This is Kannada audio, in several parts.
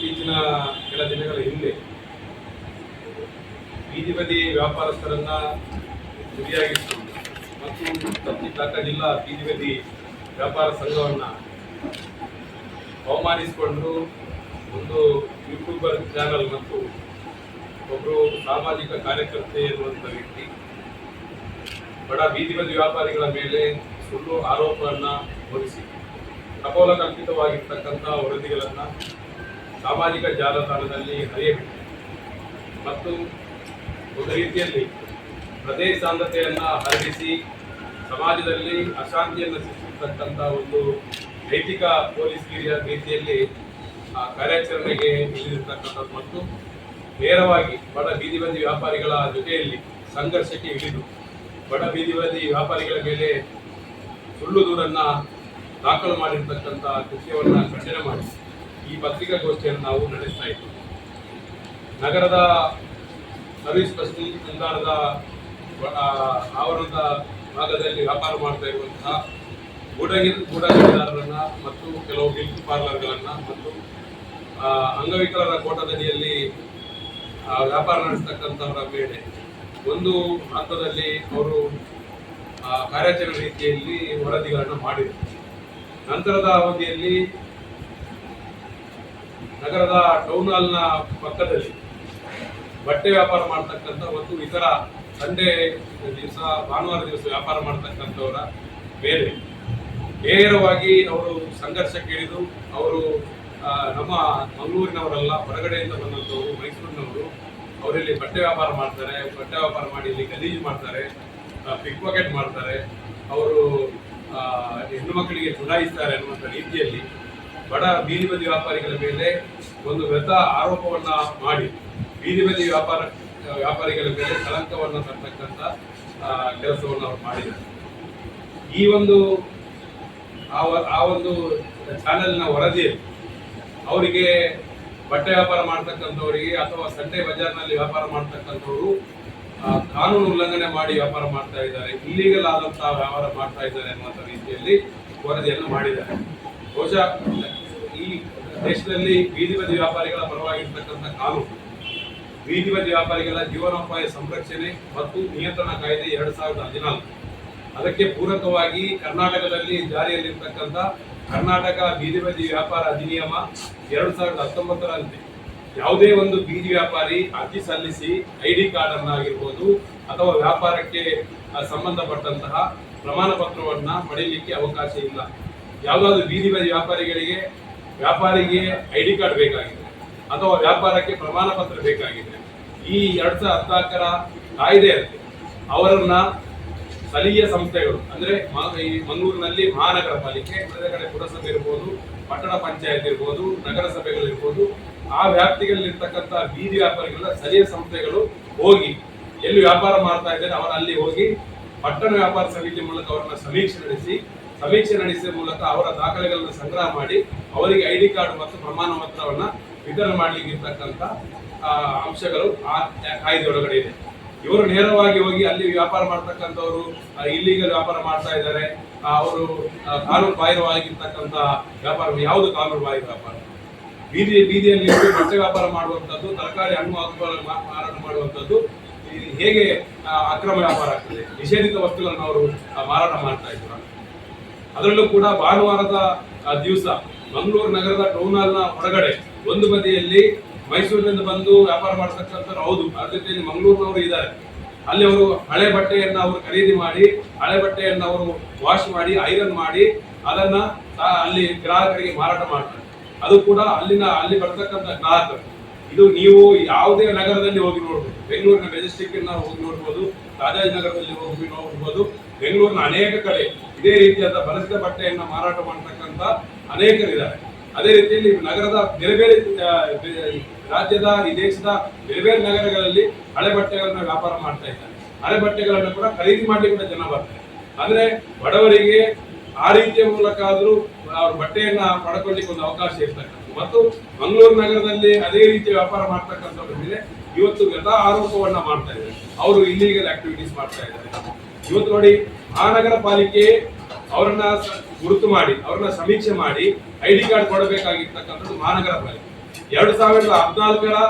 ಇತ್ತೀಚಿನ ಕೆಲ ದಿನಗಳ ಹಿಂದೆ ಬೀದಿ ಬದಿ ವ್ಯಾಪಾರಸ್ಥರನ್ನ ಗುರಿಯಾಗಿಸಿಕೊಂಡು ಮತ್ತು ದಾಖಾ ಜಿಲ್ಲಾ ಬೀದಿ ಬದಿ ವ್ಯಾಪಾರ ಸಂಘವನ್ನು ಅವಮಾನಿಸಿಕೊಂಡು ಒಂದು ಯೂಟ್ಯೂಬರ್ ಚಾನಲ್ ಮತ್ತು ಒಬ್ಬರು ಸಾಮಾಜಿಕ ಕಾರ್ಯಕರ್ತೆ ಎನ್ನುವಂಥ ವ್ಯಕ್ತಿ ಬಡ ಬೀದಿ ಬದಿ ವ್ಯಾಪಾರಿಗಳ ಮೇಲೆ ಸುಳ್ಳು ಆರೋಪವನ್ನು ಹೊರಿಸಿ ಕಪೋಲಕಲ್ಪಿತವಾಗಿರ್ತಕ್ಕಂಥ ವರದಿಗಳನ್ನು ಸಾಮಾಜಿಕ ಜಾಲತಾಣದಲ್ಲಿ ಹರಿಯಬಿಟ್ಟು ಮತ್ತು ಒಂದು ರೀತಿಯಲ್ಲಿ ಪ್ರದೇಶ ಸಾಂದ್ರತೆಯನ್ನು ಹರಡಿಸಿ ಸಮಾಜದಲ್ಲಿ ಅಶಾಂತಿಯನ್ನು ಸೃಷ್ಟಿಸತಕ್ಕಂಥ ಒಂದು ನೈತಿಕ ಪೊಲೀಸ್ಗಿರಿಯ ರೀತಿಯಲ್ಲಿ ಕಾರ್ಯಾಚರಣೆಗೆ ಇಳಿದಿರ್ತಕ್ಕಂಥದ್ದು ಮತ್ತು ನೇರವಾಗಿ ಬಡ ಬೀದಿ ಬದಿ ವ್ಯಾಪಾರಿಗಳ ಜೊತೆಯಲ್ಲಿ ಸಂಘರ್ಷಕ್ಕೆ ಇಳಿದು ಬಡ ಬೀದಿ ಬದಿ ವ್ಯಾಪಾರಿಗಳ ಮೇಲೆ ಸುಳ್ಳು ದೂರನ್ನು ದಾಖಲು ಮಾಡಿರ್ತಕ್ಕಂಥ ಕೃತ್ಯವನ್ನು ಖಂಡನೆ ಮಾಡಿ ಈ ಪತ್ರಿಕಾಗೋಷ್ಠಿಯನ್ನು ನಾವು ನಡೆಸ್ತಾ ಇದ್ದೀವಿ. ನಗರದ ಸರ್ವಿಸ್ ಬಸ್ ನಿಲ್ದಾಣದ ಆವರಣದ ಭಾಗದಲ್ಲಿ ವ್ಯಾಪಾರ ಮಾಡ್ತಾ ಇರುವಂತಹ ಗೂಢಗಿರಿದಾರರನ್ನ ಮತ್ತು ಕೆಲವು ಬ್ಯೂಟಿ ಪಾರ್ಲರ್ಗಳನ್ನು ಮತ್ತು ಅಂಗವಿಕಲರ ಕೋಟದಡಿಯಲ್ಲಿ ವ್ಯಾಪಾರ ನಡೆಸ್ತಕ್ಕಂಥವರ ಮೇಲೆ ಒಂದು ಹಂತದಲ್ಲಿ ಅವರು ಕಾರ್ಯಾಚರಣೆ ರೀತಿಯಲ್ಲಿ ವರದಿಗಳನ್ನು ಮಾಡಿದರು. ನಂತರದ ಅವಧಿಯಲ್ಲಿ ನಗರದ ಟೌನ್ ಹಾಲ್ನ ಪಕ್ಕದಲ್ಲಿ ಬಟ್ಟೆ ವ್ಯಾಪಾರ ಮಾಡ್ತಕ್ಕಂಥ ಮತ್ತು ಇತರ ಸಂಡೇ ದಿವಸ ಭಾನುವಾರ ದಿವಸ ವ್ಯಾಪಾರ ಮಾಡ್ತಕ್ಕಂಥವರ ಮೇಲೆ ನೇರವಾಗಿ ಅವರು ಸಂಘರ್ಷಕ್ಕೆ ಇಳಿದು ಅವರು ನಮ್ಮ ಮಂಗಳೂರಿನವರಲ್ಲ, ಹೊರಗಡೆಯಿಂದ ಬಂದಂಥವರು, ಮೈಸೂರಿನವರು, ಅವರಲ್ಲಿ ಬಟ್ಟೆ ವ್ಯಾಪಾರ ಮಾಡ್ತಾರೆ, ಬಟ್ಟೆ ವ್ಯಾಪಾರ ಮಾಡಿ ಇಲ್ಲಿ ಗಲೀಜು ಮಾಡ್ತಾರೆ, ಪಿಕ್ ಪಾಕೆಟ್ ಮಾಡ್ತಾರೆ, ಅವರು ಹೆಣ್ಣು ಮಕ್ಕಳಿಗೆ ಚುಡಾಯಿಸ್ತಾರೆ ಅನ್ನುವಂಥ ರೀತಿಯಲ್ಲಿ ಬಡ ಬೀದಿ ಬದಿ ವ್ಯಾಪಾರಿಗಳ ಮೇಲೆ ಒಂದು ವ್ಯರ್ಥ ಆರೋಪವನ್ನ ಮಾಡಿ ಬೀದಿ ಬದಿ ವ್ಯಾಪಾರಿಗಳ ಮೇಲೆ ಕಳಂಕವನ್ನು ತರ್ತಕ್ಕಂಥ ಕೆಲಸವನ್ನು ಅವರು ಮಾಡಿದ್ದಾರೆ. ಈ ಒಂದು ಆ ಒಂದು ಚಾನೆಲ್ನ ವರದಿಯಲ್ಲಿ ಅವರಿಗೆ ಬಟ್ಟೆ ವ್ಯಾಪಾರ ಮಾಡ್ತಕ್ಕಂಥವರಿಗೆ ಅಥವಾ ಸಂಡೆ ಬಜಾರ್ನಲ್ಲಿ ವ್ಯಾಪಾರ ಮಾಡ್ತಕ್ಕಂಥವರು ಕಾನೂನು ಉಲ್ಲಂಘನೆ ಮಾಡಿ ವ್ಯಾಪಾರ ಮಾಡ್ತಾ ಇದ್ದಾರೆ, ಇಲ್ಲಿಗಲ್ ಆದಂತಹ ವ್ಯವಹಾರ ಮಾಡ್ತಾ ಇದ್ದಾರೆ ಅನ್ನುವಂಥ ರೀತಿಯಲ್ಲಿ ವರದಿಯನ್ನು ಮಾಡಿದ್ದಾರೆ. ಬಹುಶಃ ಈ ದೇಶದಲ್ಲಿ ಬೀದಿ ಬದಿ ವ್ಯಾಪಾರಿಗಳ ಪರವಾಗಿರ್ತಕ್ಕಂಥ ಕಾನೂನು ಬೀದಿ ಬದಿ ವ್ಯಾಪಾರಿಗಳ ಜೀವನೋಪಾಯ ಸಂರಕ್ಷಣೆ ಮತ್ತು ನಿಯಂತ್ರಣ ಕಾಯ್ದೆ 2014 ಅದಕ್ಕೆ ಪೂರಕವಾಗಿ ಕರ್ನಾಟಕದಲ್ಲಿ ಜಾರಿಯಲ್ಲಿರ್ತಕ್ಕಂಥ ಕರ್ನಾಟಕ ಬೀದಿ ಬದಿ ವ್ಯಾಪಾರ ಅಧಿನಿಯಮ 2019ರಂತೆ ಯಾವುದೇ ಒಂದು ಬೀದಿ ವ್ಯಾಪಾರಿ ಅರ್ಜಿ ಸಲ್ಲಿಸಿ ID ಕಾರ್ಡ್ ಅನ್ನಾಗಿರ್ಬೋದು ಅಥವಾ ವ್ಯಾಪಾರಕ್ಕೆ ಸಂಬಂಧಪಟ್ಟಂತಹ ಪ್ರಮಾಣ ಪತ್ರವನ್ನ ಪಡೆಯಲಿಕ್ಕೆ ಅವಕಾಶ ಇಲ್ಲ. ಯಾವುದಾದ್ರೂ ಬೀದಿ ಬದಿ ವ್ಯಾಪಾರಿಗೆ ID ಕಾರ್ಡ್ ಬೇಕಾಗಿದೆ ಅಥವಾ ವ್ಯಾಪಾರಕ್ಕೆ ಪ್ರಮಾಣ ಪತ್ರ ಬೇಕಾಗಿದೆ, ಈ 2014ರ ಕಾಯ್ದೆಯಂತೆ ಅವರನ್ನ ಸ್ಥಳೀಯ ಸಂಸ್ಥೆಗಳು ಅಂದ್ರೆ ಈ ಮಂಗಳೂರಿನಲ್ಲಿ ಮಹಾನಗರ ಪಾಲಿಕೆ, ಬೇರೆ ಕಡೆ ಪುರಸಭೆ ಇರ್ಬೋದು, ಪಟ್ಟಣ ಪಂಚಾಯತ್ ಇರ್ಬೋದು, ನಗರಸಭೆಗಳಿರ್ಬೋದು, ಆ ವ್ಯಾಪ್ತಿಗಳಲ್ಲಿರ್ತಕ್ಕಂಥ ಬೀದಿ ವ್ಯಾಪಾರಿಗಳ ಸ್ಥಳೀಯ ಸಂಸ್ಥೆಗಳು ಹೋಗಿ ಎಲ್ಲಿ ವ್ಯಾಪಾರ ಮಾಡ್ತಾ ಇದ್ದಾರೆ ಅವರ ಅಲ್ಲಿ ಹೋಗಿ ಪಟ್ಟಣ ವ್ಯಾಪಾರ ಸಮಿತಿ ಮೂಲಕ ಅವರನ್ನ ಸಮೀಕ್ಷೆ ನಡೆಸಿದ ಮೂಲಕ ಅವರ ದಾಖಲೆಗಳನ್ನು ಸಂಗ್ರಹ ಮಾಡಿ ಅವರಿಗೆ ID ಕಾರ್ಡ್ ಮತ್ತು ಪ್ರಮಾಣ ಪತ್ರವನ್ನ ವಿತರಣೆ ಮಾಡಲಿಕ್ಕೆ ಇರ್ತಕ್ಕಂಥ ಅಂಶಗಳು ಆ ಕಾಯ್ದೆ ಒಳಗಡೆ ಇದೆ. ಇವರು ನೇರವಾಗಿ ಹೋಗಿ ಅಲ್ಲಿ ವ್ಯಾಪಾರ ಮಾಡ್ತಕ್ಕಂಥವ್ರು ಇಲ್ಲಿಗಲ್ ವ್ಯಾಪಾರ ಮಾಡ್ತಾ ಇದ್ದಾರೆ, ಅವರು ಕಾನೂನು ಬಾಹಿರವಾಗಿರ್ತಕ್ಕಂಥ ವ್ಯಾಪಾರ. ಯಾವುದು ಕಾನೂನು ಬಾಹಿರ ವ್ಯಾಪಾರ? ಬೀದಿಯಲ್ಲಿ ಬಟ್ಟೆ ವ್ಯಾಪಾರ ಮಾಡುವಂಥದ್ದು, ತರಕಾರಿ ಹಣ್ಣು ಹಂಪಲು ಮಾರಾಟ ಮಾಡುವಂಥದ್ದು ಹೇಗೆ ಅಕ್ರಮ ವ್ಯಾಪಾರ ಆಗ್ತದೆ? ನಿಷೇಧಿತ ವಸ್ತುಗಳನ್ನು ಅವರು ಮಾರಾಟ ಮಾಡ್ತಾ ಇದ್ರು. ಅದರಲ್ಲೂ ಕೂಡ ಭಾನುವಾರದ ದಿವಸ ಮಂಗಳೂರು ನಗರದ ಟೌನ್ ಹಾಲ್ನ ಹೊರಗಡೆ ಒಂದು ಬದಿಯಲ್ಲಿ ಮೈಸೂರಿನಿಂದ ಬಂದು ವ್ಯಾಪಾರ ಮಾಡತಕ್ಕಂಥವ್ರು ಹೌದು, ಅದ್ರ ಜೊತೆಯಲ್ಲಿ ಮಂಗಳೂರಿನವರು ಇದ್ದಾರೆ. ಅಲ್ಲಿ ಅವರು ಹಳೆ ಬಟ್ಟೆಯನ್ನು ಅವರು ಖರೀದಿ ಮಾಡಿ, ಹಳೆ ಬಟ್ಟೆಯನ್ನು ಅವರು ವಾಶ್ ಮಾಡಿ, ಐರನ್ ಮಾಡಿ ಅದನ್ನ ಅಲ್ಲಿ ಗ್ರಾಹಕರಿಗೆ ಮಾರಾಟ ಮಾಡ್ತಾರೆ. ಅದು ಕೂಡ ಅಲ್ಲಿ ಬರ್ತಕ್ಕಂಥ ಗ್ರಾಹಕರು. ಇದು ನೀವು ಯಾವುದೇ ನಗರದಲ್ಲಿ ಹೋಗಿ ನೋಡ್ಬೋದು, ಬೆಂಗಳೂರಿನ ಮೆಜೆಸ್ಟಿಕ್ ನಾವು ಹೋಗಿ ನೋಡ್ಬೋದು, ರಾಜಾಜಿನಗರದಲ್ಲಿ ಹೋಗಿ ನೋಡ್ಬೋದು, ಬೆಂಗಳೂರಿನ ಅನೇಕ ಕಡೆ ಇದೇ ರೀತಿಯಾದ ಬಳಸಿದ ಬಟ್ಟೆಯನ್ನು ಮಾರಾಟ ಮಾಡತಕ್ಕಂಥ ಅನೇಕರಿದ್ದಾರೆ. ಅದೇ ರೀತಿಯಲ್ಲಿ ನಗರದ ಬೇರೆ ಬೇರೆ ರಾಜ್ಯದ ಈ ದೇಶದ ಬೇರೆ ಬೇರೆ ನಗರಗಳಲ್ಲಿ ಹಳೆ ಬಟ್ಟೆಗಳನ್ನ ವ್ಯಾಪಾರ ಮಾಡ್ತಾ ಇದ್ದಾರೆ. ಹಳೆ ಬಟ್ಟೆಗಳನ್ನು ಕೂಡ ಖರೀದಿ ಮಾಡ್ಲಿಕ್ಕೆ ಕೂಡ ಜನ ಬರ್ತಾರೆ. ಅಂದ್ರೆ ಬಡವರಿಗೆ ಆ ರೀತಿಯ ಮೂಲಕ ಆದ್ರೂ ಅವ್ರ ಬಟ್ಟೆಯನ್ನ ಪಡ್ಕೊಳ್ಳಿಕ್ಕೆ ಒಂದು ಅವಕಾಶ ಇರ್ತಕ್ಕಂಥ ಮತ್ತು ಮಂಗಳೂರು ನಗರದಲ್ಲಿ ಅದೇ ರೀತಿ ವ್ಯಾಪಾರ ಮಾಡ್ತಕ್ಕಂಥವ್ರ ಮೇಲೆ ಇವತ್ತು ವ್ಯಥಾ ಆರೋಪವನ್ನ ಮಾಡ್ತಾ ಇದ್ದಾರೆ, ಅವರು ಇಲ್ಲಿಗಲ್ ಆಕ್ಟಿವಿಟೀಸ್ ಮಾಡ್ತಾ ಇದ್ದಾರೆ. ಇವತ್ತು ನೋಡಿ, ಮಹಾನಗರ ಪಾಲಿಕೆ ಅವರನ್ನ ಗುರುತು ಮಾಡಿ, ಅವರನ್ನ ಸಮೀಕ್ಷೆ ಮಾಡಿ ID ಕಾರ್ಡ್ ಕೊಡಬೇಕಾಗಿರ್ತಕ್ಕಂಥದ್ದು ಮಹಾನಗರ ಪಾಲಿಕೆ. 2014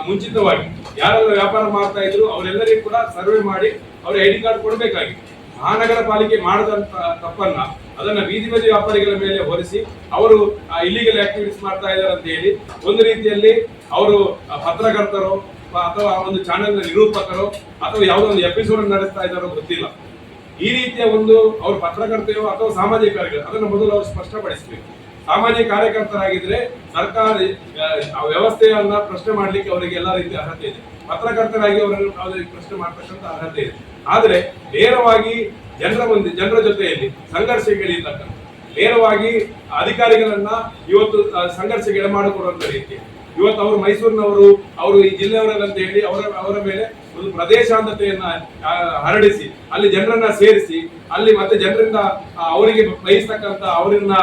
ಮುಂಚಿತವಾಗಿ ಯಾರೆಲ್ಲ ವ್ಯಾಪಾರ ಮಾಡ್ತಾ ಇದ್ರು ಅವರೆಲ್ಲರಿಗೂ ಕೂಡ ಸರ್ವೆ ಮಾಡಿ ಅವ್ರ ಐಡಿ ಕಾರ್ಡ್ ಕೊಡಬೇಕಾಗಿ ಮಹಾನಗರ ಪಾಲಿಕೆ ಮಾಡದಂತ ತಪ್ಪನ್ನ ಅದನ್ನ ಬೀದಿ ಬದಿ ವ್ಯಾಪಾರಿಗಳ ಮೇಲೆ ಹೊರಿಸಿ ಅವರು ಇಲ್ಲಿಗಲ್ ಆಕ್ಟಿವಿಟೀಸ್ ಮಾಡ್ತಾ ಇದ್ದಾರೆ ಅಂತ ಹೇಳಿ ಒಂದು ರೀತಿಯಲ್ಲಿ ಅವರು ಪತ್ರಕರ್ತರು ಅಥವಾ ಒಂದು ಚಾನೆಲ್ ನಿರೂಪಕರು ಅಥವಾ ಯಾವುದೋ ಒಂದು ಎಪಿಸೋಡ್ ನಡೆಸ್ತಾ ಇದ್ದಾರೋ ಗೊತ್ತಿಲ್ಲ. ಈ ರೀತಿಯ ಒಂದು ಅವ್ರ ಪತ್ರಕರ್ತೆಯೋ ಅಥವಾ ಸಾಮಾಜಿಕ ಕಾರ್ಯಕರ್ತರು ಅದನ್ನು ಮೊದಲು ಅವರು ಸ್ಪಷ್ಟಪಡಿಸಬೇಕು. ಸಾಮಾಜಿಕ ಕಾರ್ಯಕರ್ತರಾಗಿದ್ರೆ ಸರ್ಕಾರ ವ್ಯವಸ್ಥೆಯನ್ನ ಪ್ರಶ್ನೆ ಮಾಡ್ಲಿಕ್ಕೆ ಅವರಿಗೆ ಎಲ್ಲ ರೀತಿಯ ಅರ್ಹತೆ ಇದೆ. ಪತ್ರಕರ್ತರಾಗಿ ಅವರಿಗೆ ಪ್ರಶ್ನೆ ಮಾಡ್ತಕ್ಕಂಥ ಅರ್ಹತೆ ಇದೆ. ಆದ್ರೆ ನೇರವಾಗಿ ಜನರ ಜೊತೆಯಲ್ಲಿ ಸಂಘರ್ಷಗಳಿರ್ತಕ್ಕಂಥ ನೇರವಾಗಿ ಅಧಿಕಾರಿಗಳನ್ನ ಇವತ್ತು ಸಂಘರ್ಷಕ್ಕೆ ಎಡೆಮಾಡಿಕೊಡುವಂತ ರೀತಿ ಇವತ್ತು ಅವರು ಮೈಸೂರಿನವರು ಅವರು ಈ ಜಿಲ್ಲೆಯವರಲ್ಲಂತ ಹೇಳಿ ಅವರ ಮೇಲೆ ಒಂದು ಪ್ರದೇಶಾಂತತೆಯನ್ನ ಹರಡಿಸಿ ಅಲ್ಲಿ ಜನರನ್ನ ಸೇರಿಸಿ ಅಲ್ಲಿ ಮತ್ತೆ ಜನರಿಂದ ಅವರಿಗೆ ಬಯಸ್ತಕ್ಕಂಥ ಅವರನ್ನ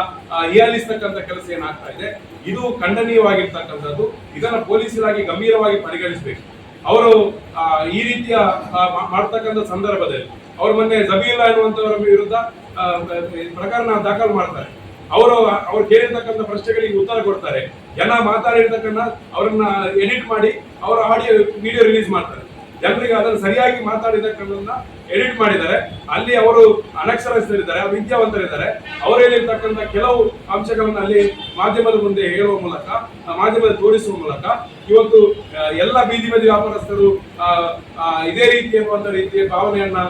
ಹೀಯಾಳಿಸ್ತಕ್ಕಂಥ ಕೆಲಸ ಏನಾಗ್ತಾ ಇದೆ ಇದು ಖಂಡನೀಯವಾಗಿರ್ತಕ್ಕಂಥದ್ದು. ಇದನ್ನ ಪೊಲೀಸರಾಗಿ ಗಂಭೀರವಾಗಿ ಪರಿಗಣಿಸಬೇಕು. ಅವರು ಈ ರೀತಿಯ ಮಾಡ್ತಕ್ಕಂಥ ಸಂದರ್ಭದಲ್ಲಿ ಅವ್ರ ಮೊನ್ನೆ ಜಬೀಲಾ ಎನ್ನುವಂತವರ ವಿರುದ್ಧ ಪ್ರಕರಣ ದಾಖಲು ಮಾಡ್ತಾರೆ. ಅವ್ರು ಕೇಳಿರ್ತಕ್ಕಂಥ ಪ್ರಶ್ನೆಗಳಿಗೆ ಉತ್ತರ ಕೊಡ್ತಾರೆ. ಜನ ಮಾತಾಡಿರ್ತಕ್ಕಂಥ ಅವ್ರನ್ನ ಎಡಿಟ್ ಮಾಡಿ ಅವರ ಆಡಿಯೋ ವಿಡಿಯೋ ರಿಲೀಸ್ ಮಾಡ್ತಾರೆ. ಜನರಿಗೆ ಅದನ್ನು ಸರಿಯಾಗಿ ಮಾತಾಡಿದಕ್ಕನ್ನ ಎಡಿಟ್ ಮಾಡಿದ್ದಾರೆ. ಅಲ್ಲಿ ಅವರು ಅನಕ್ಷರಸ್ಥರಿದ್ದಾರೆ, ವಿದ್ಯಾವಂತರಿದ್ದಾರೆ. ಅವರಲ್ಲಿರ್ತಕ್ಕಂಥ ಕೆಲವು ಅಂಶಗಳನ್ನು ಅಲ್ಲಿ ಮಾಧ್ಯಮದ ಮುಂದೆ ಹೇಳುವ ಮೂಲಕ ಮಾಧ್ಯಮದ ತೋರಿಸುವ ಮೂಲಕ ಇವತ್ತು ಎಲ್ಲ ಬೀದಿ ಬದಿ ವ್ಯಾಪಾರಸ್ಥರು ಇದೇ ರೀತಿ ಎನ್ನುವಂತ ರೀತಿಯ ಭಾವನೆಯನ್ನ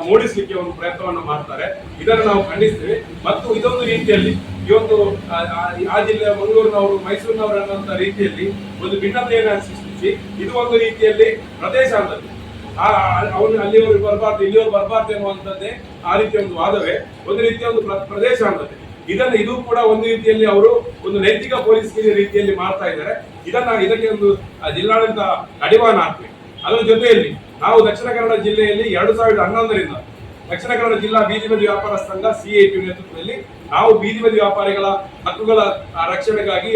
ಮೂಡಿಸಲಿಕ್ಕೆ ಒಂದು ಪ್ರಯತ್ನವನ್ನು ಮಾಡ್ತಾರೆ. ಇದನ್ನು ನಾವು ಖಂಡಿಸ್ತೇವೆ. ಮತ್ತು ಇದೊಂದು ರೀತಿಯಲ್ಲಿ ಇವತ್ತು ಆ ಜಿಲ್ಲೆಯ ಮಂಗಳೂರಿನವರು ಮೈಸೂರಿನವರು ಅನ್ನುವಂತ ರೀತಿಯಲ್ಲಿ ಒಂದು ಭಿನ್ನತೆಯನ್ನು ಸೃಷ್ಟಿಸಿ ಇದು ಒಂದು ರೀತಿಯಲ್ಲಿ ಪ್ರದೇಶಾಂತತೆ ಅವನು ಅಲ್ಲಿಯವರು ಬರಬಾರ್ದು ಇಲ್ಲಿಯವರು ಬರಬಾರ್ದು ಎನ್ನುವಂಥದ್ದೇ ಆ ರೀತಿಯ ಒಂದು ವಾದವೇ ಒಂದು ರೀತಿಯ ಒಂದು ಪ್ರದೇಶಾಂತತೆ. ಇದು ಕೂಡ ಒಂದು ರೀತಿಯಲ್ಲಿ ಅವರು ಒಂದು ನೈತಿಕ ಪೊಲೀಸ್ ರೀತಿಯಲ್ಲಿ ಮಾಡ್ತಾ ಇದ್ದಾರೆ. ಇದಕ್ಕೆ ಒಂದು ಜಿಲ್ಲಾಡಳಿತ ಕಡಿವಾಣ ಹಾಕ್ಬೇಕು. ಅದರ ಜೊತೆಯಲ್ಲಿ ನಾವು ದಕ್ಷಿಣ ಕನ್ನಡ ಜಿಲ್ಲೆಯಲ್ಲಿ 2011ರಿಂದ ದಕ್ಷಿಣ ಕನ್ನಡ ಜಿಲ್ಲಾ ಬೀದಿ ಬದಿ ವ್ಯಾಪಾರ ಸಂಘ CITU ನೇತೃತ್ವದಲ್ಲಿ ನಾವು ಬೀದಿ ಬದಿ ವ್ಯಾಪಾರಿಗಳ ಹಕ್ಕುಗಳ ರಕ್ಷಣೆಗಾಗಿ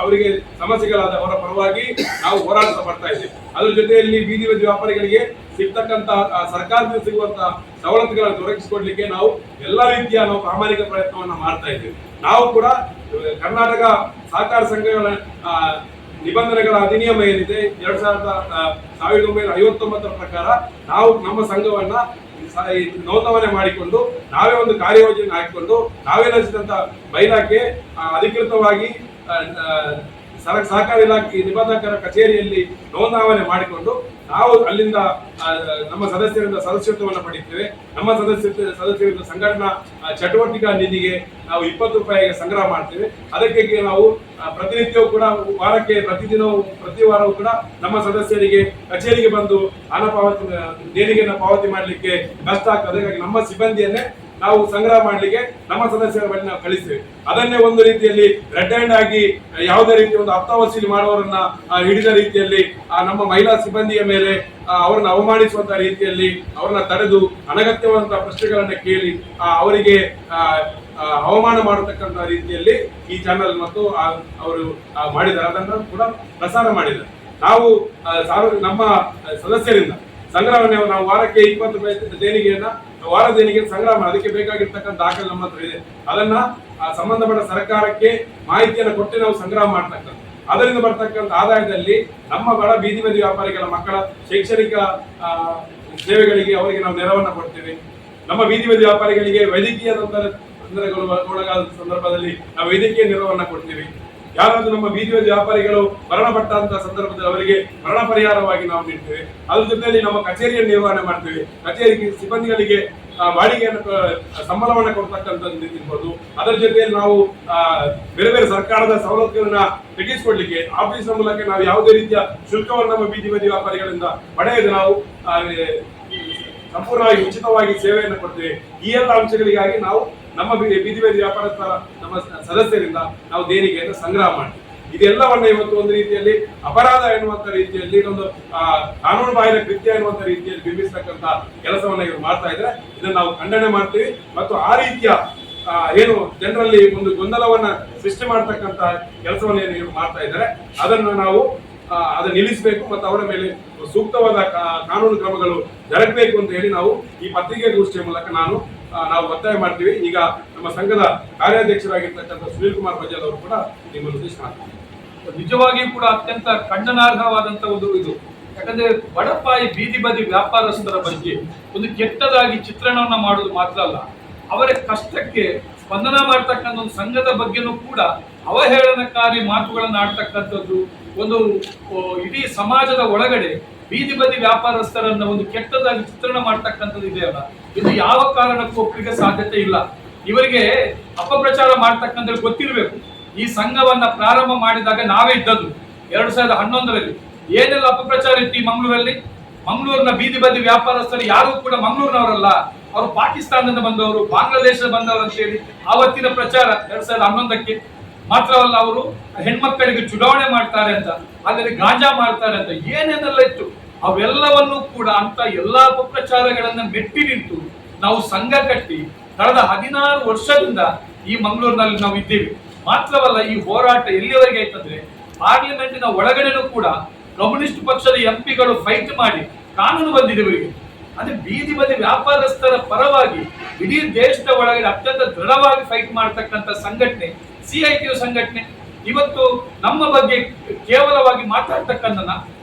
ಅವರಿಗೆ ಸಮಸ್ಯೆಗಳಾದ ಅವರ ಪರವಾಗಿ ನಾವು ಹೋರಾಟ ಮಾಡ್ತಾ ಇದ್ದೇವೆ. ಅದರ ಜೊತೆಯಲ್ಲಿ ಬೀದಿ ಬದಿ ವ್ಯಾಪಾರಿಗಳಿಗೆ ಸಿಗ್ತಕ್ಕಂತ ಸರ್ಕಾರದಿಂದ ಸಿಗುವಂತಹ ಸವಲತ್ತುಗಳನ್ನು ದೊರಕಿಸಿಕೊಡ್ಲಿಕ್ಕೆ ನಾವು ಎಲ್ಲ ರೀತಿಯ ಪ್ರಾಮಾಣಿಕ ಪ್ರಯತ್ನವನ್ನ ಮಾಡ್ತಾ ಇದ್ದೇವೆ. ನಾವು ಕೂಡ ಕರ್ನಾಟಕ ಸಹಕಾರ ಸಂಘಗಳ ನಿಬಂಧನೆಗಳ ಅಧಿನಿಯಮ ಏನಿದೆ 1959 ಪ್ರಕಾರ ನಾವು ನಮ್ಮ ಸಂಘವನ್ನ ನೋಂದಣಿ ಮಾಡಿಕೊಂಡು ನಾವೇ ಒಂದು ಕಾರ್ಯಯೋಜನೆ ಹಾಕಿಕೊಂಡು ನಾವೇ ರಚಿಸಿದಂತ ಬೈಲಾಕ್ಕೆ ಅಧಿಕೃತವಾಗಿ ಸಹಕಾರ ಇಲಾಖೆ ನಿಬಂಧಕರ ಕಚೇರಿಯಲ್ಲಿ ನೋಂದಣಿ ಮಾಡಿಕೊಂಡು ನಾವು ಅಲ್ಲಿಂದ ನಮ್ಮ ಸದಸ್ಯರಿಂದ ಸದಸ್ಯತ್ವವನ್ನು ಪಡೆಯುತ್ತೇವೆ. ನಮ್ಮ ಸದಸ್ಯರಿಂದ ಸಂಘಟನಾ ಚಟುವಟಿಕಾ ನಿಧಿಗೆ ನಾವು 20 ರೂಪಾಯಿಗೆ ಸಂಗ್ರಹ ಮಾಡ್ತೇವೆ. ಅದಕ್ಕೆ ನಾವು ಪ್ರತಿನಿತ್ಯವೂ ಕೂಡ ವಾರಕ್ಕೆ ಪ್ರತಿ ವಾರವೂ ಕೂಡ ನಮ್ಮ ಸದಸ್ಯರಿಗೆ ಕಚೇರಿಗೆ ಬಂದು ಹಣ ಪಾವತಿ ದೇಣಿಗೆಯನ್ನು ಪಾವತಿ ಮಾಡಲಿಕ್ಕೆ ಕಷ್ಟ ಆಗ್ತದೆ. ಹಾಗಾಗಿ ನಮ್ಮ ಸಿಬ್ಬಂದಿಯನ್ನೇ ನಾವು ಸಂಗ್ರಹ ಮಾಡಲಿಕ್ಕೆ ನಮ್ಮ ಸದಸ್ಯರ ಬಳಿ ನಾವು ಕಳಿಸ್ತೇವೆ. ಅದನ್ನೇ ಒಂದು ರೀತಿಯಲ್ಲಿ ರೆಡ್ ಹ್ಯಾಂಡ್ ಆಗಿ ಯಾವುದೇ ರೀತಿಯ ಒಂದು ಹಪ್ತ ವಸೂಲಿ ಮಾಡುವವರನ್ನ ಹಿಡಿದ ರೀತಿಯಲ್ಲಿ ನಮ್ಮ ಮಹಿಳಾ ಸಿಬ್ಬಂದಿಯ ಮೇಲೆ ಅವರನ್ನು ಅವಮಾನಿಸುವಂತಹ ರೀತಿಯಲ್ಲಿ ಅವರನ್ನ ತಡೆದು ಅನಗತ್ಯವಾದಂತಹ ಪ್ರಶ್ನೆಗಳನ್ನ ಕೇಳಿ ಅವರಿಗೆ ಅವಮಾನ ಮಾಡತಕ್ಕಂತ ರೀತಿಯಲ್ಲಿ ಈ ಚಾನೆಲ್ ಮತ್ತು ಅವರು ಮಾಡಿದ್ದಾರೆ. ಅದನ್ನು ಕೂಡ ಪ್ರಸಾರ ಮಾಡಿದ್ದಾರೆ. ನಾವು ನಮ್ಮ ಸದಸ್ಯರಿಂದ ಸಂಗ್ರಹಣೆ ನಾವು ವಾರಕ್ಕೆ 20 ರೂಪಾಯಿ ದೇಣಿಗೆಯನ್ನ ವಾರ ದೇಣಿಗೆ ಸಂಗ್ರಹ ಮಾಡಿ ಅದಕ್ಕೆ ಬೇಕಾಗಿರ್ತಕ್ಕಂಥ ದಾಖಲೆ ನಮ್ಮ ಹತ್ರ ಇದೆ. ಅದನ್ನ ಸಂಬಂಧಪಟ್ಟ ಸರ್ಕಾರಕ್ಕೆ ಮಾಹಿತಿಯನ್ನು ಕೊಟ್ಟು ನಾವು ಸಂಗ್ರಹ ಮಾಡ್ತಕ್ಕಂಥ ಅದರಿಂದ ಬರ್ತಕ್ಕಂಥ ಆದಾಯದಲ್ಲಿ ನಮ್ಮ ಬಡ ಬೀದಿ ಬದಿ ವ್ಯಾಪಾರಿಗಳ ಮಕ್ಕಳ ಶೈಕ್ಷಣಿಕ ಸೇವೆಗಳಿಗೆ ಅವರಿಗೆ ನಾವು ನೆರವನ್ನ ಕೊಡ್ತೇವೆ. ನಮ್ಮ ಬೀದಿ ಬದಿ ವ್ಯಾಪಾರಿಗಳಿಗೆ ವೈದ್ಯಕೀಯ ತೊಂದರೆಗಳು ಒಳಗಾದ ಸಂದರ್ಭದಲ್ಲಿ ನಾವು ವೈದ್ಯಕೀಯ ನೆರವನ್ನ ಕೊಡ್ತೀವಿ. ಯಾರಾದ್ರೂ ನಮ್ಮ ಬೀದಿ ಬದಿ ವ್ಯಾಪಾರಿಗಳು ಮರಣಪಟ್ಟಂತಹ ಸಂದರ್ಭದಲ್ಲಿ ಅವರಿಗೆ ಮರಣ ಪರಿಹಾರವಾಗಿ ನಾವು ನೀಡ್ತೇವೆ. ಅದ್ರ ಜೊತೆಯಲ್ಲಿ ನಮ್ಮ ಕಚೇರಿಯನ್ನು ನಿರ್ವಹಣೆ ಮಾಡ್ತೇವೆ. ಕಚೇರಿಗೆ ಸಿಬ್ಬಂದಿಗಳಿಗೆ ಬಾಡಿಗೆಯನ್ನು ಸಂಬಳವನ್ನು ಕೊಡ್ತಕ್ಕಂಥದ್ದು ಇರ್ಬೋದು. ಅದರ ಜೊತೆಯಲ್ಲಿ ನಾವು ಬೇರೆ ಬೇರೆ ಸರ್ಕಾರದ ಸವಲತ್ತುಗಳನ್ನ ತೆಗೆಸಿಕೊಡ್ಲಿಕ್ಕೆ ಆಫೀಸ್ನ ಮೂಲಕ ನಾವು ಯಾವುದೇ ರೀತಿಯ ಶುಲ್ಕವನ್ನು ನಮ್ಮ ಬೀದಿ ಬದಿ ವ್ಯಾಪಾರಿಗಳಿಂದ ಪಡೆಯದೆ ನಾವು ಸಂಪೂರ್ಣವಾಗಿ ಉಚಿತವಾಗಿ ಸೇವೆಯನ್ನು ಕೊಡ್ತೇವೆ. ಈ ಎಲ್ಲ ಅಂಶಗಳಿಗಾಗಿ ನಾವು ನಮ್ಮ ಬೀದಿ ಬದಿ ವ್ಯಾಪಾರಸ್ಥರ ನಮ್ಮ ಸದಸ್ಯರಿಂದ ನಾವು ದೇಣಿಗೆಯನ್ನು ಸಂಗ್ರಹ ಮಾಡ್ತೀವಿ. ಇದೆಲ್ಲವನ್ನ ಇವತ್ತು ಒಂದು ರೀತಿಯಲ್ಲಿ ಅಪರಾಧ ಎನ್ನುವಂತ ರೀತಿಯಲ್ಲಿ ಒಂದು ಕಾನೂನು ಬಾಹಿರ ಕೃತ್ಯ ಎನ್ನುವಂತ ರೀತಿಯಲ್ಲಿ ಬಿಂಬಿಸ್ತಕ್ಕಂಥ ಕೆಲಸವನ್ನ ಇವರು ಮಾಡ್ತಾ ಇದ್ರೆ ಇದನ್ನು ನಾವು ಖಂಡನೆ ಮಾಡ್ತೀವಿ. ಮತ್ತು ಆ ರೀತಿಯ ಏನು ಜನರಲ್ಲಿ ಒಂದು ಗೊಂದಲವನ್ನ ಸೃಷ್ಟಿ ಮಾಡ್ತಕ್ಕಂಥ ಕೆಲಸವನ್ನ ಏನು ಮಾಡ್ತಾ ಇದ್ದಾರೆ ಅದನ್ನು ನಾವು ಅದನ್ನು ನಿಲ್ಲಿಸಬೇಕು ಮತ್ತು ಅವರ ಮೇಲೆ ಸೂಕ್ತವಾದ ಕಾನೂನು ಕ್ರಮಗಳು ಜರುಗಬೇಕು ಅಂತ ಹೇಳಿ ನಾವು ಈ ಪತ್ರಿಕೆಗೋಷ್ಠಿಯ ಮೂಲಕ ನಾವು ಒತ್ತಾಯ ಮಾಡ್ತೀವಿ. ಈಗ ನಮ್ಮ ಸಂಘದ ಕಾರ್ಯಾಧ್ಯಕ್ಷರಾಗಿರ್ತಕ್ಕಂಥ ಸುನೀಲ್ ಕುಮಾರ್ ಬಜಾಲ್ ಅವರು ಕೂಡ ನಿಮ್ಮನ್ನು ಉದ್ದೇಶ ಮಾಡ್ತಾರೆ. ನಿಜವಾಗಿಯೂ ಕೂಡ ಅತ್ಯಂತ ಖಂಡನಾರ್ಹವಾದಂತ ಒಂದು ಇದು. ಯಾಕಂದ್ರೆ ಬಡಪಾಯಿ ಬೀದಿ ಬದಿ ವ್ಯಾಪಾರಸ್ಥರ ಬಗ್ಗೆ ಒಂದು ಕೆಟ್ಟದಾಗಿ ಚಿತ್ರಣವನ್ನ ಮಾಡುವುದು ಮಾತ್ರ ಅಲ್ಲ, ಅವರ ಕಷ್ಟಕ್ಕೆ ಸ್ಪಂದನ ಮಾಡ್ತಕ್ಕಂಥ ಒಂದು ಸಂಘದ ಬಗ್ಗೆನೂ ಕೂಡ ಅವಹೇಳನಕಾರಿ ಮಾತುಗಳನ್ನು ಆಡ್ತಕ್ಕಂಥದ್ದು, ಒಂದು ಇಡೀ ಸಮಾಜದ ಒಳಗಡೆ ಬೀದಿ ಬದಿ ವ್ಯಾಪಾರಸ್ಥರನ್ನ ಒಂದು ಕೆಟ್ಟದಾಗಿ ಚಿತ್ರಣ ಮಾಡ್ತಕ್ಕಂಥದ್ದು ಇದೆಯಲ್ಲ, ಇದು ಯಾವ ಕಾರಣಕ್ಕೂ ಒಪ್ಪಿಗೆ ಸಾಧ್ಯತೆ ಇಲ್ಲ. ಇವರಿಗೆ ಅಪಪ್ರಚಾರ ಮಾಡ್ತಕ್ಕಂಥ ಗೊತ್ತಿರಬೇಕು. ಈ ಸಂಘವನ್ನ ಪ್ರಾರಂಭ ಮಾಡಿದಾಗ ನಾವೇ ಇದ್ದದ್ದು 2011ರಲ್ಲಿ. ಏನೆಲ್ಲ ಅಪಪ್ರಚಾರ ಇತ್ತು ಈ ಮಂಗಳೂರಲ್ಲಿ. ಮಂಗಳೂರಿನ ಬೀದಿ ಬದಿ ವ್ಯಾಪಾರಸ್ಥರು ಯಾರು ಕೂಡ ಮಂಗಳೂರಿನವರಲ್ಲ, ಅವರು ಪಾಕಿಸ್ತಾನದಿಂದ ಬಂದವರು, ಬಾಂಗ್ಲಾದೇಶದ ಬಂದವರು ಅಂತ ಹೇಳಿ ಆವತ್ತಿನ ಪ್ರಚಾರ 2011ಕ್ಕೆ. ಮಾತ್ರವಲ್ಲ, ಅವರು ಹೆಣ್ಮಕ್ಕಳಿಗೆ ಚುನಾವಣೆ ಮಾಡ್ತಾರೆ ಅಂತ, ಅಲ್ಲಿ ಗಾಂಜಾ ಮಾಡ್ತಾರೆ ಅಂತ ಏನೇನೆಲ್ಲ ಇತ್ತು, ಅವೆಲ್ಲವನ್ನು ಕೂಡ ಅಂತ ಎಲ್ಲಾ ಅಪಪ್ರಚಾರಗಳನ್ನ ಮೆಟ್ಟಿ ನಿಂತು ನಾವು ಸಂಘ ಕಟ್ಟಿ ಕಳೆದ 16 ವರ್ಷದಿಂದ ಈ ಮಂಗಳೂರಿನಲ್ಲಿ ನಾವು ಇದ್ದೇವೆ. ಮಾತ್ರವಲ್ಲ, ಈ ಹೋರಾಟ ಎಲ್ಲಿವರೆಗೆ ಆಯ್ತಂದ್ರೆ ಪಾರ್ಲಿಮೆಂಟಿನ ಒಳಗಡೆನೂ ಕೂಡ ಕಮ್ಯುನಿಸ್ಟ್ ಪಕ್ಷದ ಎಂಪಿಗಳು ಫೈಟ್ ಮಾಡಿ ಕಾನೂನು ಬಂದಿದೆ ಇವರಿಗೆ. ಅಂದ್ರೆ ಬೀದಿ ಬದಿ ವ್ಯಾಪಾರಸ್ಥರ ಪರವಾಗಿ ಇಡೀ ದೇಶದ ಒಳಗಡೆ ಅತ್ಯಂತ ದೃಢವಾಗಿ ಫೈಟ್ ಮಾಡ್ತಕ್ಕಂಥ ಸಂಘಟನೆ CITU ಸಂಘಟನೆ. ಇವತ್ತು ನಮ್ಮ ಬಗ್ಗೆ ಕೇವಲವಾಗಿ ಮಾತಾಡ್ತಕ್ಕಂಥ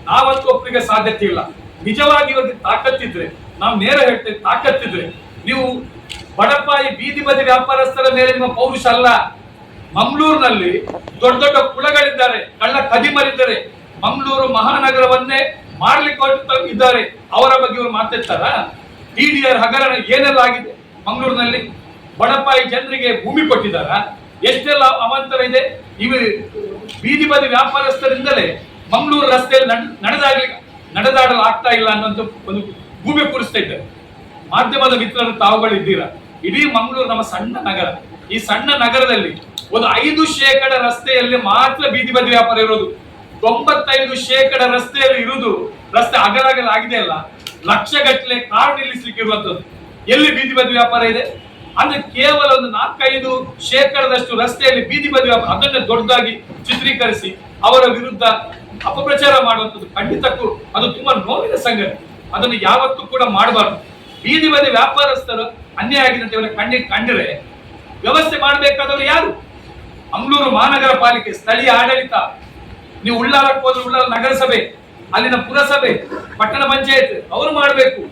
ನಾವಂತೂ ಒಪ್ಪಿಗೆ ಸಾಧ್ಯತೆ ಇಲ್ಲ. ನಿಜವಾಗಿ ಇವರಿಗೆ ತಾಕತ್ತಿದ್ರೆ, ನಾವು ನೇರ ಹೇಳ್ತೇವೆ, ತಾಕತ್ತಿದ್ರೆ ನೀವು ಬಡಪಾಯಿ ಬೀದಿ ಬದಿ ವ್ಯಾಪಾರಸ್ಥರ ಮೇಲೆ ನಿಮ್ಮ ಪೌರುಷ ಅಲ್ಲ. ಮಂಗಳೂರಿನಲ್ಲಿ ದೊಡ್ಡ ದೊಡ್ಡ ಕುಳಗಳಿದ್ದಾರೆ, ಕಳ್ಳ ಕದಿಮರಿದ್ದಾರೆ, ಮಂಗಳೂರು ಮಹಾನಗರವನ್ನೇ ಮಾಡ್ಲಿಕ್ಕೆ ಇದ್ದಾರೆ. ಅವರ ಬಗ್ಗೆ ಇವರು ಮಾತಾಡ್ತಾರ? TDR ಹಗರಣ ಏನೆಲ್ಲ ಆಗಿದೆ ಮಂಗಳೂರಿನಲ್ಲಿ? ಬಡಪಾಯಿ ಜನರಿಗೆ ಭೂಮಿ ಕೊಟ್ಟಿದ್ದಾರ? ಎಷ್ಟೆಲ್ಲ ಅವಾಂತರ ಇದೆ. ಇವು ಬೀದಿ ಬದಿ ವ್ಯಾಪಾರಸ್ಥರಿಂದಲೇ ಮಂಗಳೂರು ರಸ್ತೆಯಲ್ಲಿ ನಡೆದಾಡಲು ಆಗ್ತಾ ಇಲ್ಲ ಅನ್ನೋಂಥ ಒಂದು ಭೂಮಿ ಕೂರಿಸ್ತಾ ಇದ್ದಾರೆ. ಮಾಧ್ಯಮದ ಮಿತ್ರರು ತಾವುಗಳಿದ್ದೀರಾ. ಇಡೀ ಮಂಗಳೂರು ನಮ್ಮ ಸಣ್ಣ ನಗರ. ಈ ಸಣ್ಣ ನಗರದಲ್ಲಿ ಒಂದು 5% ರಸ್ತೆಯಲ್ಲಿ ಮಾತ್ರ ಬೀದಿ ಬದಿ ವ್ಯಾಪಾರ ಇರೋದು. 95% ರಸ್ತೆಯಲ್ಲಿ ಇರುವುದು ರಸ್ತೆ ಅಗಲ ಆಗಿದೆ ಅಲ್ಲ, ಲಕ್ಷಗಟ್ಟಲೆ ಕಾರ್ ನಿಲ್ಲಿಸ್ಲಿಕ್ಕೆ ಇರುವಂತದ್ದು. ಎಲ್ಲಿ ಬೀದಿ ಬದಿ ವ್ಯಾಪಾರ ಇದೆ? ಅಂದ್ರೆ ಕೇವಲ ಒಂದು 4-5% ರಸ್ತೆಯಲ್ಲಿ ಬೀದಿ ಬದಿ ವ್ಯಾಪಾರ, ಅದನ್ನೇ ದೊಡ್ಡದಾಗಿ ಚಿತ್ರೀಕರಿಸಿ ಅವರ ವಿರುದ್ಧ ಅಪಪ್ರಚಾರ ಮಾಡುವಂಥದ್ದು ಖಂಡಿತಕ್ಕೂ ಅದು ತುಂಬಾ ನೋವಿನ ಸಂಗತಿ. ಅದನ್ನು ಯಾವತ್ತೂ ಕೂಡ ಮಾಡಬಾರ್ದು. ಬೀದಿ ಬದಿ ವ್ಯಾಪಾರಸ್ಥರು ಅನ್ಯಾಯ ಆಗಿದೆ ಅಂತ ಕಂಡರೆ ವ್ಯವಸ್ಥೆ ಮಾಡಬೇಕಾದವರು ಯಾರು? ಮಂಗಳೂರು ಮಹಾನಗರ ಪಾಲಿಕೆ, ಸ್ಥಳೀಯ ಆಡಳಿತ. ನೀವು ಉಳ್ಳಾಲಕ್ಕೆ ಹೋದ್ರೆ ಉಳ್ಳಾಲ ನಗರಸಭೆ, ಅಲ್ಲಿನ ಪುರಸಭೆ, ಪಟ್ಟಣ ಪಂಚಾಯತ್ ಅವರು ಮಾಡಬೇಕು.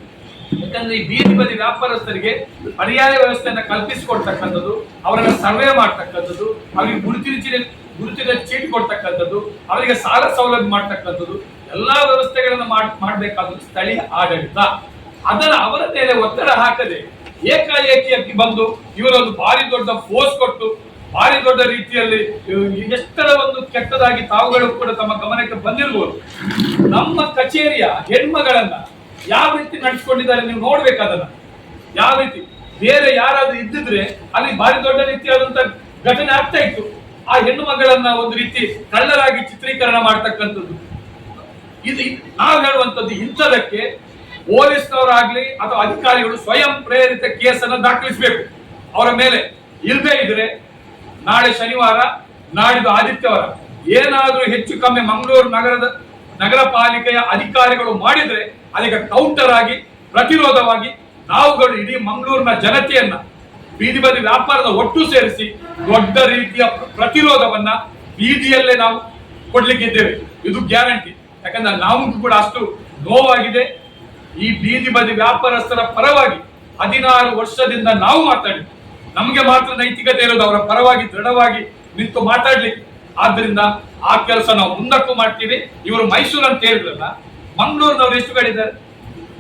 ಯಾಕಂದ್ರೆ ಈ ಬೀದಿ ಬದಿ ವ್ಯಾಪಾರಸ್ಥರಿಗೆ ಪರ್ಯಾಯ ವ್ಯವಸ್ಥೆಯನ್ನ ಕಲ್ಪಿಸಿಕೊಡ್ತಕ್ಕಂಥದ್ದು, ಅವರನ್ನ ಸರ್ವೆ ಮಾಡ್ತಕ್ಕಂಥದ್ದು, ಅವರಿಗೆ ಗುರುತಿನ ಚೀಟಿ ಕೊಡ್ತಕ್ಕಂಥದ್ದು, ಅವರಿಗೆ ಸಾಲ ಸೌಲಭ್ಯ ಮಾಡ್ತಕ್ಕಂಥದ್ದು, ಎಲ್ಲಾ ವ್ಯವಸ್ಥೆಗಳನ್ನ ಮಾಡ್ಬೇಕಾದ್ದು ಸ್ಥಳೀಯ ಆಡಳಿತ. ಅದನ್ನ ಅವರ ಮೇಲೆ ಒತ್ತಡ ಹಾಕದೆ ಏಕಾಏಕಿಯಾಗಿ ಬಂದು ಇವರೊಂದು ಭಾರಿ ದೊಡ್ಡ ಫೋರ್ಸ್ ಕೊಟ್ಟು ಭಾರಿ ದೊಡ್ಡ ರೀತಿಯಲ್ಲಿ ಎಷ್ಟರ ಒಂದು ಕೆಟ್ಟದಾಗಿ ತಾವುಗಳು ಕೂಡ ತಮ್ಮ ಗಮನಕ್ಕೆ ಬಂದಿರಬಹುದು. ನಮ್ಮ ಕಚೇರಿಯ ಹೆಣ್ಮಗಳನ್ನ ಯಾವ ರೀತಿ ನಡೆಸ್ಕೊಂಡಿದ್ದಾರೆ ನೀವು ನೋಡ್ಬೇಕಾದನ್ನ. ಯಾವ ರೀತಿ ಬೇರೆ ಯಾರಾದ್ರೂ ಇದ್ದಿದ್ರೆ ಅಲ್ಲಿ ಭಾರಿ ದೊಡ್ಡ ರೀತಿಯಾದಂತ ಘಟನೆ ಆಗ್ತಾ ಇತ್ತು. ಆ ಹೆಣ್ಣು ಮಗಳನ್ನ ಒಂದು ರೀತಿ ಕಳ್ಳರಾಗಿ ಚಿತ್ರೀಕರಣ ಮಾಡ್ತಕ್ಕಂಥದ್ದು. ಇದು ನಾವು ಹೇಳುವಂತದ್ದು, ಇಂಥದಕ್ಕೆ ಪೊಲೀಸ್ನವರಾಗ್ಲಿ ಅಥವಾ ಅಧಿಕಾರಿಗಳು ಸ್ವಯಂ ಪ್ರೇರಿತ ಕೇಸನ್ನು ದಾಖಲಿಸಬೇಕು ಅವರ ಮೇಲೆ. ಇಲ್ಲದೆ ಇದ್ರೆ ನಾಳೆ ಶನಿವಾರ, ನಾಡಿದ್ದು ಆದಿತ್ಯವಾರ ಏನಾದ್ರೂ ಹೆಚ್ಚು ಕಮ್ಮಿ ಮಂಗಳೂರು ನಗರ ಪಾಲಿಕೆಯ ಅಧಿಕಾರಿಗಳು ಮಾಡಿದ್ರೆ ಅದಕ್ಕೆ ಕೌಂಟರ್ ಆಗಿ, ಪ್ರತಿರೋಧವಾಗಿ ನಾವುಗಳು ಇಡೀ ಮಂಗಳೂರಿನ ಜನತೆಯನ್ನ ಬೀದಿ ಬದಿ ವ್ಯಾಪಾರದ ಒಟ್ಟು ಸೇರಿಸಿ ದೊಡ್ಡ ರೀತಿಯ ಪ್ರತಿರೋಧವನ್ನ ಬೀದಿಯಲ್ಲೇ ನಾವು ಕೊಡ್ಲಿಕ್ಕಿದ್ದೇವೆ. ಇದು ಗ್ಯಾರಂಟಿ. ಯಾಕಂದ್ರೆ ನಾವು ಕೂಡ ಅಷ್ಟು ನೋವಾಗಿದೆ. ಈ ಬೀದಿ ಬದಿ ವ್ಯಾಪಾರಸ್ಥರ ಪರವಾಗಿ 16 ವರ್ಷದಿಂದ ನಾವು ಮಾತಾಡಿದ್ವಿ. ನಮಗೆ ಮಾತ್ರ ನೈತಿಕತೆ ಇರೋದು ಅವರ ಪರವಾಗಿ ದೃಢವಾಗಿ ನಿಂತು ಮಾತಾಡ್ಲಿಕ್ಕೆ. ಆದ್ರಿಂದ ಆ ಕೆಲಸ ನಾವು ಮುಂದಕ್ಕೂ ಮಾಡ್ತೀವಿ. ಇವರು ಮೈಸೂರು ಅಂತ ಹೇಳಿದ್ರಲ್ಲ, ಮಂಗಳೂರಿನವ್ರು ಎಷ್ಟು ಕಡಿದ್ದಾರೆ?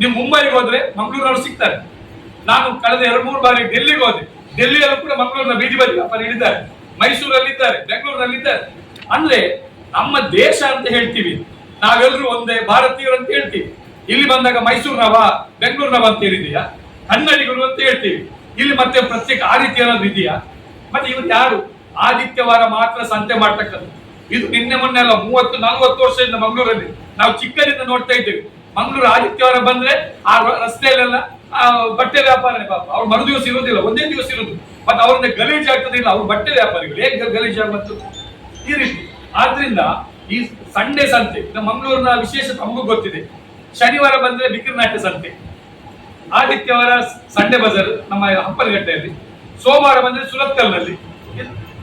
ನೀವು ಮುಂಬೈಗೆ ಹೋದ್ರೆ ಮಂಗಳೂರಿನವ್ರು ಸಿಗ್ತಾರೆ. ನಾನು ಕಳೆದ 2-3 ಬಾರಿ ಡೆಲ್ಲಿಗೆ ಹೋದೆ. ಡೆಲ್ಲಿಯಲ್ಲೂ ಕೂಡ ಮಂಗಳೂರಿನ ಬೀದಿ ಬದಿ ವ್ಯಾಪಾರ ಇದ್ದಾರೆ, ಮೈಸೂರಲ್ಲಿದ್ದಾರೆ, ಬೆಂಗಳೂರಿನಲ್ಲಿದ್ದಾರೆ. ಅಂದ್ರೆ ನಮ್ಮ ದೇಶ ಅಂತ ಹೇಳ್ತೀವಿ, ನಾವೆಲ್ಲರೂ ಒಂದೇ ಭಾರತೀಯರು ಅಂತ ಹೇಳ್ತೀವಿ. ಇಲ್ಲಿ ಬಂದಾಗ ಮೈಸೂರಿನವ, ಬೆಂಗಳೂರಿನವ ಅಂತ ಹೇಳಿದೆಯಾ? ಕನ್ನಡಿಗರು ಅಂತ ಹೇಳ್ತೀವಿ. ಇಲ್ಲಿ ಮತ್ತೆ ಪ್ರತ್ಯೇಕ ಆ ರೀತಿ ಏನಾದ್ರು ಇದೆಯಾ? ಮತ್ತೆ ಇವರು ಯಾರು? ಆದಿತ್ಯವಾರ ಮಾತ್ರ ಸಂತೆ ಮಾಡ್ತಕ್ಕಂಥ. ಇದು ನಿನ್ನೆ ಮೊನ್ನೆ ಅಲ್ಲ, 30-40 ವರ್ಷದಿಂದ ಮಂಗಳೂರಲ್ಲಿ ನಾವು ಚಿಕ್ಕದಿಂದ ನೋಡ್ತಾ ಇದ್ದೇವೆ. ಮಂಗಳೂರು ಆದಿತ್ಯವಾರ ಬಂದ್ರೆ ಆ ರಸ್ತೆಯಲ್ಲೆಲ್ಲ ಬಟ್ಟೆ ವ್ಯಾಪಾರನೇ. ಪಾಪ ಅವ್ರು ಮರು ದಿವಸ ಇರೋದಿಲ್ಲ, ಒಂದೇ ದಿವಸ ಇರೋದು. ಮತ್ತೆ ಅವ್ರನ್ನ ಗಲೀಜ್ ಆಗ್ತದಿಲ್ಲ. ಅವ್ರು ಬಟ್ಟೆ ವ್ಯಾಪಾರಿಗಳು ಹೇಗೆ ಗಲೀಜ್ ಆಗುವಂತ ಈ ರೀತಿ. ಆದ್ರಿಂದ ಈ ಸಂಡೆ ಸಂತೆ ಮಂಗಳೂರಿನ ವಿಶೇಷ ನಮಗೂ ಗೊತ್ತಿದೆ. ಶನಿವಾರ ಬಂದ್ರೆ ಬಿಕ್ರಿನಾಟ್ಯ ಸಂತೆ, ಆದಿತ್ಯವಾರ ಸಂಡೆ ಬಜಾರ್ ನಮ್ಮ ಹಂಪನಗಟ್ಟೆಯಲ್ಲಿ, ಸೋಮವಾರ ಬಂದ್ರೆ ಸುರತ್ಕಲ್ನಲ್ಲಿ,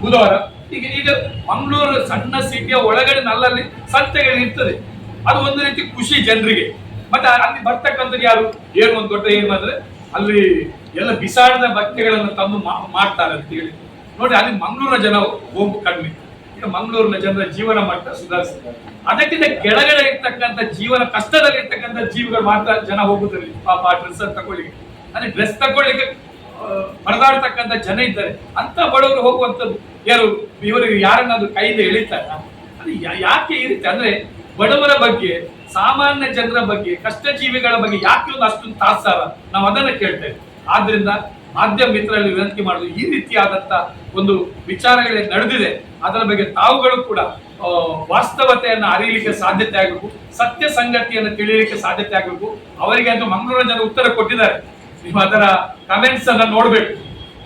ಬುಧವಾರ ಈಗ ಮಂಗಳೂರು ಸಣ್ಣ ಸಿಟಿಯ ಒಳಗಡೆ ನಲ್ಲಲ್ಲಿ ಸಂತೆಗಳು ಇರ್ತದೆ, ಅದು ಒಂದು ರೀತಿ ಖುಷಿ ಜನರಿಗೆ. ಮತ್ತೆ ಅಲ್ಲಿ ಬರ್ತಕ್ಕಂಥದ್ದು ಯಾರು, ಏನು ಒಂದು ದೊಡ್ಡ ಏನು ಅಂದ್ರೆ ಅಲ್ಲಿ ಎಲ್ಲ ಬಿಸಾಡಿದ ಬಟ್ಟೆಗಳನ್ನು ತಂದು ಮಾಡ್ತಾರೆ ಅಂತ ಹೇಳಿ ನೋಡಿ. ಅಲ್ಲಿ ಮಂಗಳೂರಿನ ಜನ ಹೋಗು ಕಡಿಮೆ. ಈಗ ಮಂಗಳೂರಿನ ಜನರ ಜೀವನ ಮಟ್ಟ ಸುಧಾರಿಸಿದ್ದಾರೆ. ಅದಕ್ಕಿಂತ ಕೆಳಗಡೆ ಇರ್ತಕ್ಕಂಥ ಜೀವನ ಕಷ್ಟದಲ್ಲಿ ಇರ್ತಕ್ಕಂಥ ಜೀವಿಗಳು ಮಾತ್ರ ಜನ ಹೋಗುತ್ತಾರೆ ಪಾಪ ಡ್ರೆಸ್ ತಗೊಳ್ಳಿಕ್ಕೆ. ಅಂದ್ರೆ ಡ್ರೆಸ್ ತಗೊಳ್ಳಿಕ್ಕೆ ಪರದಾಡ್ತಕ್ಕಂಥ ಜನ ಇದ್ದಾರೆ. ಅಂತ ಬಡವರು ಹೋಗುವಂಥದ್ದು ಯಾರು, ಇವರಿಗೆ ಯಾರನ್ನಾದ್ರೂ ಕೈಯಿಂದ ಎಳಿತಾರ? ಅದು ಯಾಕೆ ಈ ರೀತಿ ಅಂದ್ರೆ ಬಡವರ ಬಗ್ಗೆ, ಸಾಮಾನ್ಯ ಜನರ ಬಗ್ಗೆ, ಕಷ್ಟ ಜೀವಿಗಳ ಬಗ್ಗೆ ಯಾಕೆ ಒಂದು ಅಷ್ಟೊಂದು ತಾತ್ಸಾರ, ನಾವು ಅದನ್ನ ಕೇಳ್ತೇವೆ. ಆದ್ರಿಂದ ಮಾಧ್ಯಮ ಮಿತ್ರರಲ್ಲಿ ವಿನಂತಿ ಮಾಡುದು, ಈ ರೀತಿಯಾದಂತ ಒಂದು ವಿಚಾರಗಳೇ ನಡೆದಿದೆ, ಅದರ ಬಗ್ಗೆ ತಾವುಗಳು ಕೂಡ ವಾಸ್ತವತೆಯನ್ನು ಅರಿಯಲಿಕ್ಕೆ ಸಾಧ್ಯತೆ ಆಗಬೇಕು, ಸತ್ಯ ಸಂಗತಿಯನ್ನು ತಿಳಿಯಲಿಕ್ಕೆ ಸಾಧ್ಯತೆ ಆಗಬೇಕು. ಅವರಿಗೆ ಅಂತೂ ಮಂಗಳೂರಿನ ಜನ ಉತ್ತರ ಕೊಟ್ಟಿದ್ದಾರೆ. ನೀವು ಅದರ ಕಮೆಂಟ್ಸ್ ಅನ್ನ ನೋಡ್ಬೇಕು.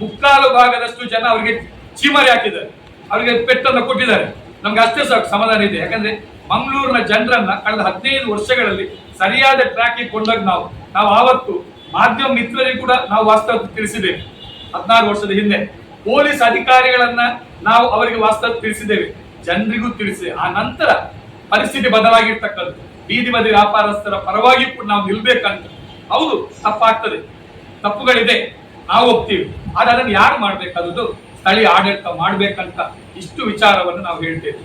ಮುಕ್ಕಾಲು ಭಾಗದಷ್ಟು ಜನ ಅವರಿಗೆ ಚೀಮಾರಿ ಹಾಕಿದ್ದಾರೆ, ಅವರಿಗೆ ಪೆಟ್ಟನ್ನು ಕೊಟ್ಟಿದ್ದಾರೆ. ನಮ್ಗೆ ಅಷ್ಟೇ ಸಾಕು, ಸಮಾಧಾನ ಇದೆ. ಯಾಕಂದ್ರೆ ಮಂಗಳೂರಿನ ಜನರನ್ನ ಕಳೆದ 15 ವರ್ಷಗಳಲ್ಲಿ ಸರಿಯಾದ ಟ್ರ್ಯಾಕಿಗೆ ಕೊಂಡಾಗ ನಾವು ಆವತ್ತು ಮಾಧ್ಯಮ ಮಿತ್ರರಿಗೆ ಕೂಡ ನಾವು ವಾಸ್ತವ ತಿಳಿಸಿದ್ದೇವೆ. 16 ವರ್ಷದ ಹಿಂದೆ ಪೊಲೀಸ್ ಅಧಿಕಾರಿಗಳನ್ನ ನಾವು ಅವರಿಗೆ ವಾಸ್ತವ ತಿಳಿಸಿದ್ದೇವೆ, ಜನರಿಗೂ ತಿಳಿಸಿದೆ. ಆ ನಂತರ ಪರಿಸ್ಥಿತಿ ಬದಲಾಗಿರ್ತಕ್ಕಂಥ ಬೀದಿ ಬದಿ ವ್ಯಾಪಾರಸ್ಥರ ಪರವಾಗಿ ಕೂಡ ನಾವು ನಿಲ್ಬೇಕಂತ. ಹೌದು, ತಪ್ಪಾಗ್ತದೆ, ತಪ್ಪುಗಳಿದೆ, ನಾವು ಹೋಗ್ತೀವಿ. ಆದ್ರೆ ಅದನ್ನು ಯಾರು ಮಾಡ್ಬೇಕಾದದ್ದು ಸ್ಥಳೀಯ ಆಡಳಿತ ಮಾಡ್ಬೇಕಂತ ಇಷ್ಟು ವಿಚಾರವನ್ನು ನಾವು ಹೇಳ್ತೇವೆ.